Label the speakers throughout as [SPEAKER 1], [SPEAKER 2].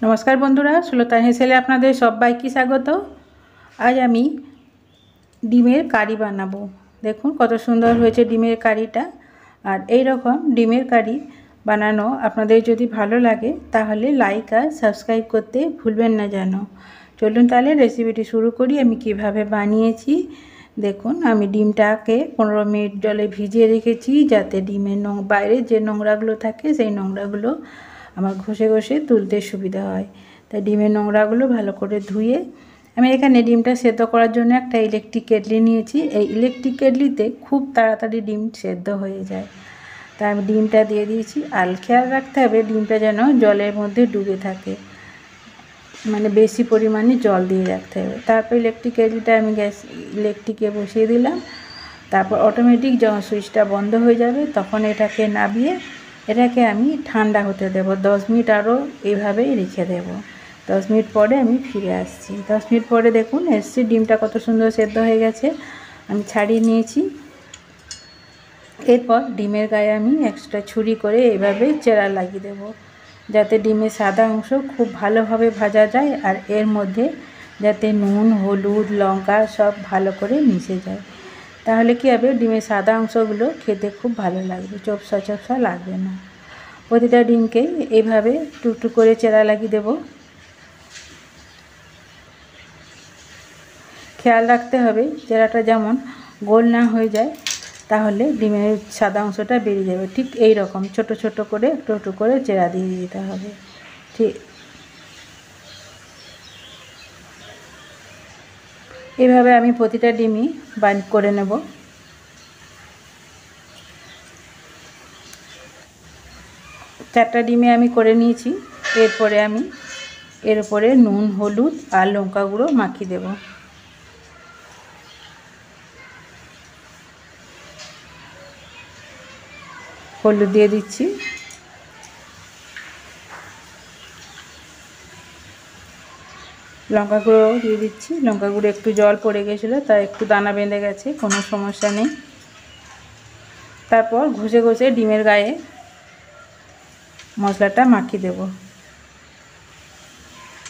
[SPEAKER 1] नमस्कार बंधुरा सुलता हेसेले आपनादेर सबाइके स्वागत। आज आमी डिमेर कारी बानाबो। देखुन कत सुंदर हयेछे डिमेर कारीटा। और एई रकम डिमेर कारी बानानो आपनादेर जोदि भालो लागे ताहले लाइक और सबस्क्राइब करते भूलबेन ना जेन। चलुन ताहले रेसिपिटी शुरू करी। आमी किभाबे बानिয়েছি देखुन। आमी डिमटाके 15 मिनट जले भिजिए रेखेছি जाते डिमेर बाइरे जे নোংরাগুলো থাকে সেই নোংরাগুলো আমার ঘষে ঘষে তুলতে সুবিধা হয়। তাই ডিমের নোংরাগুলো ভালো করে ধুয়ে আমি এখানে ডিমটা সেদ্ধ করার জন্য একটা ইলেকট্রিক কেটলি নিয়েছি। এই ইলেকট্রিক কেটলিতে খুব তাড়াতাড়ি ডিম সেদ্ধ হয়ে যায়। তাই আমি ডিমটা দিয়ে দিয়েছি। আর খেয়াল রাখতে হবে ডিমটা যেন জলের মধ্যে ডুবে থাকে, মানে বেশি পরিমাণে জল দিয়ে রাখতে হবে। তারপর ইলেকট্রিক কেটলিটা আমি গ্যাস ইলেকট্রিকে বসিয়ে দিলাম। তারপর অটোমেটিক যখন সুইচটা বন্ধ হয়ে যাবে তখন এটাকে নামিয়ে এটাকে আমি ঠান্ডা হতে দেব। 10 মিনিট আরও এইভাবেই রেখে দেব। 10 মিনিট পরে আমি ফিরে আসছি। 10 মিনিট পরে দেখুন এসছি, ডিমটা কত সুন্দর সেদ্ধ হয়ে গেছে। আমি ছাড়িয়ে নিয়েছি। এরপর ডিমের গায়ে আমি এক্সট্রা ছুরি করে এইভাবে চেরা লাগিয়ে দেব, যাতে ডিমের সাদা অংশ খুব ভালোভাবে ভাজা যায় আর এর মধ্যে যাতে নুন, হলুদ, লঙ্কা সব ভালো করে মিশে যায়। তাহলে কী হবে, ডিমের সাদা অংশগুলো খেতে খুব ভালো লাগবে, চোপসা চোপসা লাগবে না। প্রতিটা ডিমকে এইভাবে টুকটুক করে চেরা লাগিয়ে দেব। খেয়াল রাখতে হবে চেরাটা যেমন গোল না হয়ে যায়, তাহলে ডিমের সাদা অংশটা বেরিয়ে যাবে। ঠিক এই রকম ছোট ছোট করে একটু একটু করে চেরা দিয়ে দিতে হবে। ঠিক এইভাবে আমি প্রতিটা ডিমই বান করে নেব। চারটা ডিমে আমি করে নিয়েছি। এরপরে আমি এর উপরে নুন, হলুদ আর লঙ্কা গুঁড়ো মাখিয়ে দেব। হলুদ দিয়ে দিচ্ছি, লঙ্কা গুঁড়ো দিয়ে দিচ্ছি। লঙ্কা গুঁড়ো একটু জল পড়ে গেছিলো, তাই একটু দানা বেঁধে গেছে, কোনো সমস্যা নেই। তারপর ঘষে ঘষে ডিমের গায়ে মশলাটা মাখিয়ে দেব।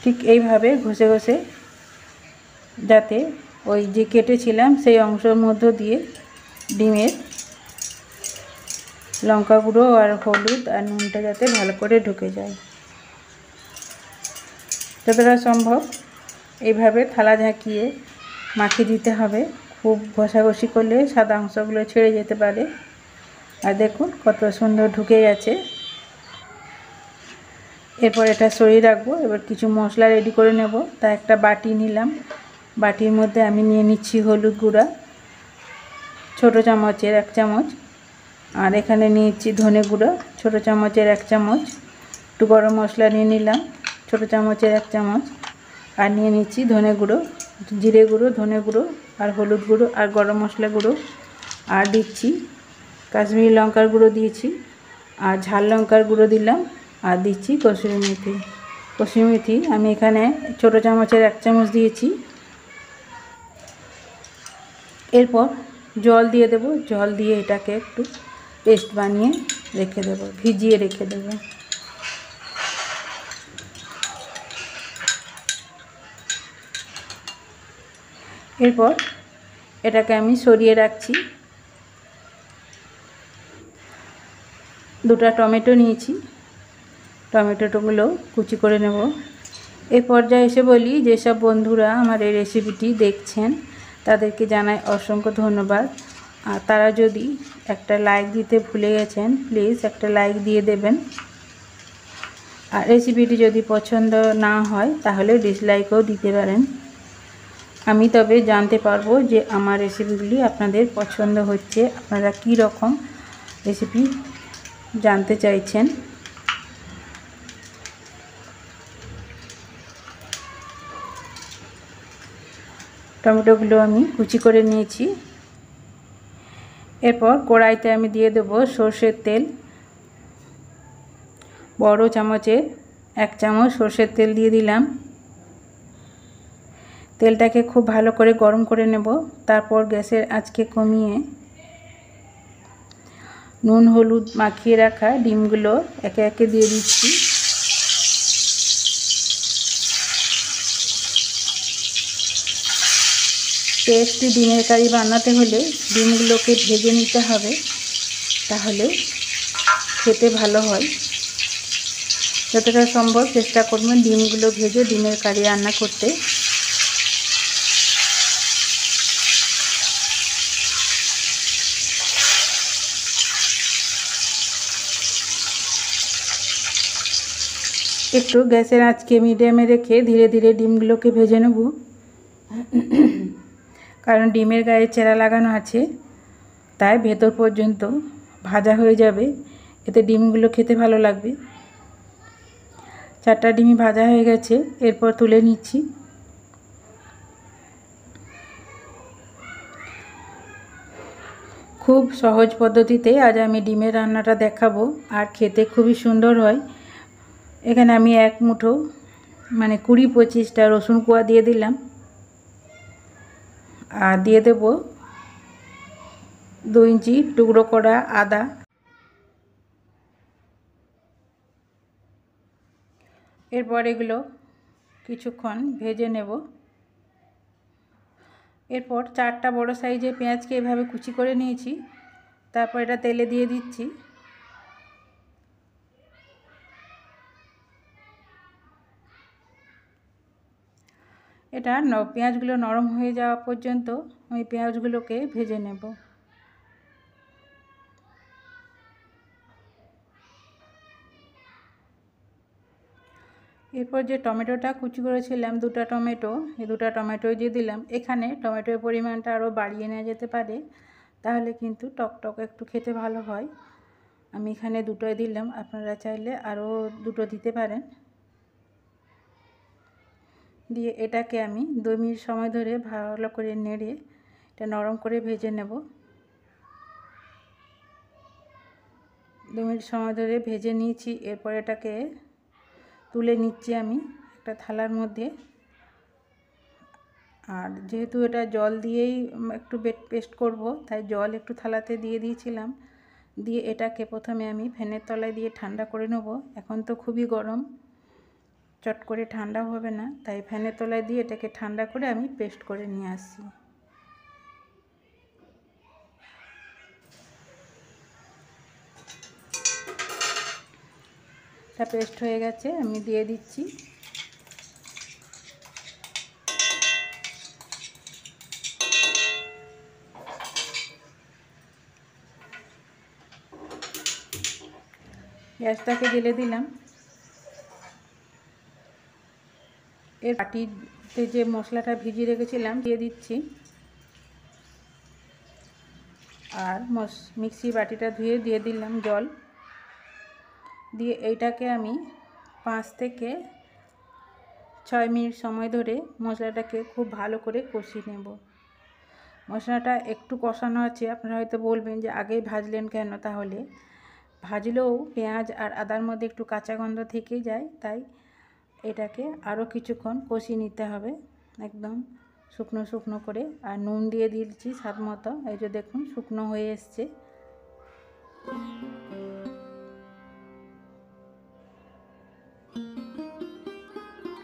[SPEAKER 1] ঠিক এইভাবে ঘষে ঘষে যাতে ওই যে কেটেছিলাম সেই অংশের মধ্য দিয়ে ডিমের লঙ্কা গুঁড়ো আর হলুদ আর নুনটা যাতে ভালো করে ঢুকে যায়। যতটা সম্ভব এইভাবে থালা ঝাঁকিয়ে মাখিয়ে দিতে হবে। খুব ঘষাঘষি করলে সাদা অংশগুলো ছেড়ে যেতে পারে। আর দেখুন কত সুন্দর ঢুকে গেছে। এরপর এটা সরিয়ে রাখবো। এবার কিছু মশলা রেডি করে নেব। তা একটা বাটি নিলাম। বাটির মধ্যে আমি নিয়ে নিচ্ছি হলুদ গুঁড়া ছোটো চামচের 1 চামচ, আর এখানে নিয়েছি ধনে গুঁড়ো ছোটো চামচের 1 চামচ, একটু গরম মশলা নিয়ে নিলাম ছোটো চামচের 1 চামচ, আর নিয়ে নিচ্ছি ধনে গুঁড়ো, জিরে গুঁড়ো, ধনে গুঁড়ো আর হলুদ গুঁড়ো আর গরম মশলা গুঁড়ো, আর দিচ্ছি কাশ্মীরি লঙ্কার গুঁড়ো দিয়েছি, আর ঝাল লঙ্কার গুঁড়ো দিলাম, আর দিচ্ছি কসুরি মেথি। কসুরি মেথি আমি এখানে ছোটো চামচের 1 চামচ দিয়েছি। এরপর জল দিয়ে দেব। জল দিয়ে এটাকে একটু পেস্ট বানিয়ে রেখে দেব, ভিজিয়ে রেখে দেব। এরপর এটাকে আমি সরিয়ে রাখছি। দুটো টমেটো নিয়েছি, টমেটোগুলো কুচি করে নেব। এই পর্যায়ে এসে বলি, যেসব বন্ধুরা আমার এই রেসিপিটি দেখছেন তাদেরকে জানাই অসংখ্য ধন্যবাদ। আর তারা যদি একটা লাইক দিতে ভুলে গেছেন, প্লিজ একটা লাইক দিয়ে দেবেন। আর রেসিপিটি যদি পছন্দ না হয় তাহলে ডিসলাইকও দিতে পারেন। আমি তবে জানতে পারবো যে আমার রেসিপিগুলি আপনাদের পছন্দ হচ্ছে, আপনারা কী রকম রেসিপি জানতে চাইছেন। টমেটোগুলো আমি কুচি করে নিয়েছি। এরপর কড়াইতে আমি দিয়ে দেব সর্ষের তেল। বড় চামচের 1 চামচ সর্ষের তেল দিয়ে দিলাম। তেলটাকে খুব ভালো করে গরম করে নেব। তারপর গ্যাসের আঁচকে কমিয়ে নুন হলুদ মাখিয়ে রাখা ডিমগুলো একে একে দিয়ে দিচ্ছি। টেস্টি ডিমের কারি বানাতে হলে ডিমগুলোকে ভেজে নিতে হবে, তাহলে খেতে ভালো হয়। যতটা সম্ভব চেষ্টা করবেন ডিমগুলো ভেজে ডিমের কারি রান্না করতে। একটু গ্যাসের আঁচকে মিডিয়ামে রেখে ধীরে ধীরে ডিমগুলোকে ভেজে নেব, কারণ ডিমের গায়ে চেরা লাগানো আছে, তাই ভেতর পর্যন্ত ভাজা হয়ে যাবে, এতে ডিমগুলো খেতে ভালো লাগবে। 4টা ডিমই ভাজা হয়ে গেছে, এরপর তুলে নিচ্ছি। খুব সহজ পদ্ধতিতে আজ আমি ডিমের রান্নাটা দেখাবো, আর খেতে খুবই সুন্দর হয়। এখানে আমি 1 মুঠো মানে 20-25টা রসুন কোয়া দিয়ে দিলাম, আর দিয়ে দেব 2 ইঞ্চি টুকরো করা আদা। এরপর এগুলো কিছুক্ষণ ভেজে নেব। এরপর 4টা বড় সাইজের পেঁয়াজকে এভাবে কুচি করে নিয়েছি, তারপর এটা তেলে দিয়ে দিচ্ছি। এটা পেঁয়াজগুলো নরম হয়ে যাওয়া পর্যন্ত আমি পেঁয়াজগুলোকে ভেজে নেব। এরপর যে টমেটোটা কুচি করেছিলাম, 2টা টমেটো, এই 2টা টমেটো দিয়ে দিলাম। এখানে টমেটোর পরিমাণটা আরও বাড়িয়ে নেওয়া যেতে পারে, তাহলে কিন্তু টকটক একটু খেতে ভালো হয়। আমি এখানে 2টোই দিলাম, আপনারা চাইলে আরও 2টো দিতে পারেন। দিয়ে এটাকে আমি 2 মিনিট সময় ধরে ভালো করে নেড়ে এটা নরম করে ভেজে নেব। 2 মিনিট সময় ধরে ভেজে নিয়েছি, এরপর এটাকে তুলে নিচ্ছি আমি একটা থালার মধ্যে। আর যেহেতু এটা জল দিয়েই একটু পেস্ট করব, তাই জল একটু থালাতে দিয়ে দিয়েছিলাম। দিয়ে এটাকে প্রথমে আমি ফ্যানের তলায় দিয়ে ঠান্ডা করে নেব। এখন তো খুবই গরম, চট করে ঠান্ডা হবে না, তাই ফ্যানের তলায় দিয়ে এটাকে ঠান্ডা করে আমি পেস্ট করে নিয়ে আসছি। এটা পেস্ট হয়ে গেছে, আমি দিয়ে দিচ্ছি। গ্যাসটাকে জ্বেলে দিলাম। এর বাটিতে যে মশলাটা ভিজিয়ে রেখেছিলাম দিয়ে দিচ্ছি, আর মিক্সি বাটিটা ধুয়ে দিয়ে দিলাম জল। দিয়ে এইটাকে আমি 5 থেকে 6 মিনিট সময় ধরে মশলাটাকে খুব ভালো করে কষিয়ে নেব। মশলাটা একটু কষানো আছে, আপনারা হয়তো বলবেন যে আগেই ভাজলেন কেন, তাহলে ভাজলেও পেঁয়াজ আর আদার মধ্যে একটু কাঁচা গন্ধ থেকে যায়, তাই এটাকে আরও কিছুক্ষণ কষিয়ে নিতে হবে একদম শুকনো শুকনো করে। আর নুন দিয়ে দিয়েছি স্বাদ মতো, এই যে দেখুন শুকনো হয়ে এসছে।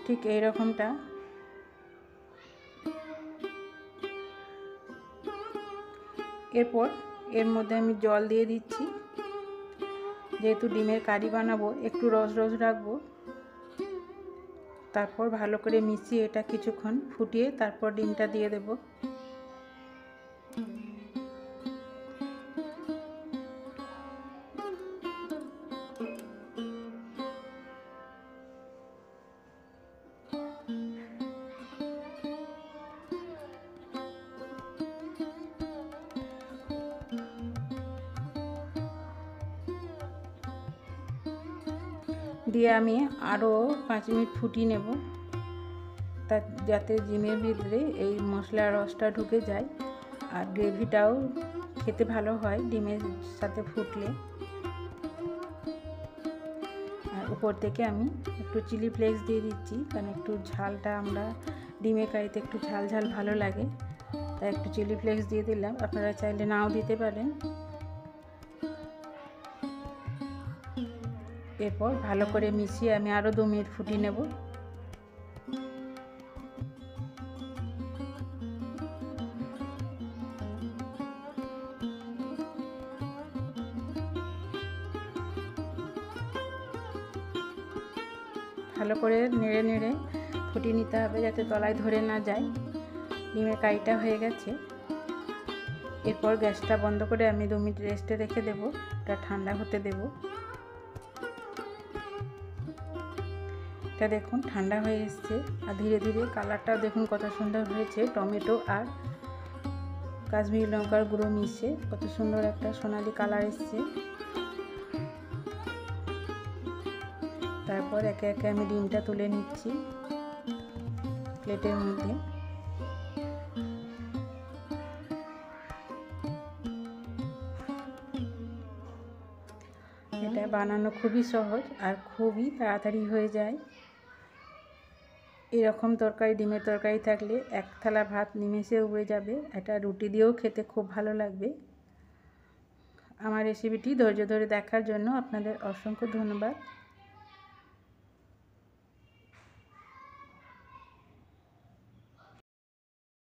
[SPEAKER 1] ঠিক এই রকমটা। এরপর এর মধ্যে আমি জল দিয়ে দিচ্ছি, যেহেতু ডিমের কারি বানাবো একটু রস রস রাখবো। তারপর ভালো করে মিশিয়ে এটা কিছুক্ষণ ফুটিয়ে তারপর ডিমটা দিয়ে দেব। দিয়ে আমি আরও 5 মিনিট ফুটিয়ে নেব, যাতে ডিমের ভিতরে এই মশলার রসটা ঢুকে যায় আর গ্রেভিটাও খেতে ভালো হয় ডিমের সাথে ফুটলে। আর উপর থেকে আমি একটু চিলি ফ্লেক্স দিয়ে দিচ্ছি, কারণ একটু ঝালটা আমরা ডিমের কারিতে একটু ঝাল ঝাল ভালো লাগে, তাই একটু চিলি ফ্লেক্স দিয়ে দিলাম, আপনারা চাইলে নাও দিতে পারেন। এরপর ভালো করে মিশিয়ে আমি আরও 2 মিনিট ফুটিয়ে নেব। ভালো করে নেড়ে নেড়ে ফুটিয়ে নিতে হবে যাতে তলায় ধরে না যায়। ডিমের কারিটা হয়ে গেছে। এরপর গ্যাসটা বন্ধ করে আমি 2 মিনিট রেস্টে রেখে দেবো, এটা ঠান্ডা হতে দেব। এটা দেখুন ঠান্ডা হয়ে এসছে আর ধীরে ধীরে কালারটাও দেখুন কত সুন্দর হয়েছে। টমেটো আর কাশ্মীরি লঙ্কার গুঁড়ো মিশে কত সুন্দর একটা সোনালি কালার এসছে। তারপর একে একে আমি ডিমটা তুলে নিচ্ছি প্লেটের মধ্যে। এটা বানানো খুবই সহজ আর খুবই তাড়াতাড়ি হয়ে যায়। এরকম তরকারি, ডিমের তরকারি থাকলে এক থালা ভাত নিমেষে উবে যাবে। এটা রুটি দিয়েও খেতে খুব ভালো লাগবে। আমার রেসিপিটি ধৈর্য ধরে দেখার জন্য আপনাদের অসংখ্য ধন্যবাদ।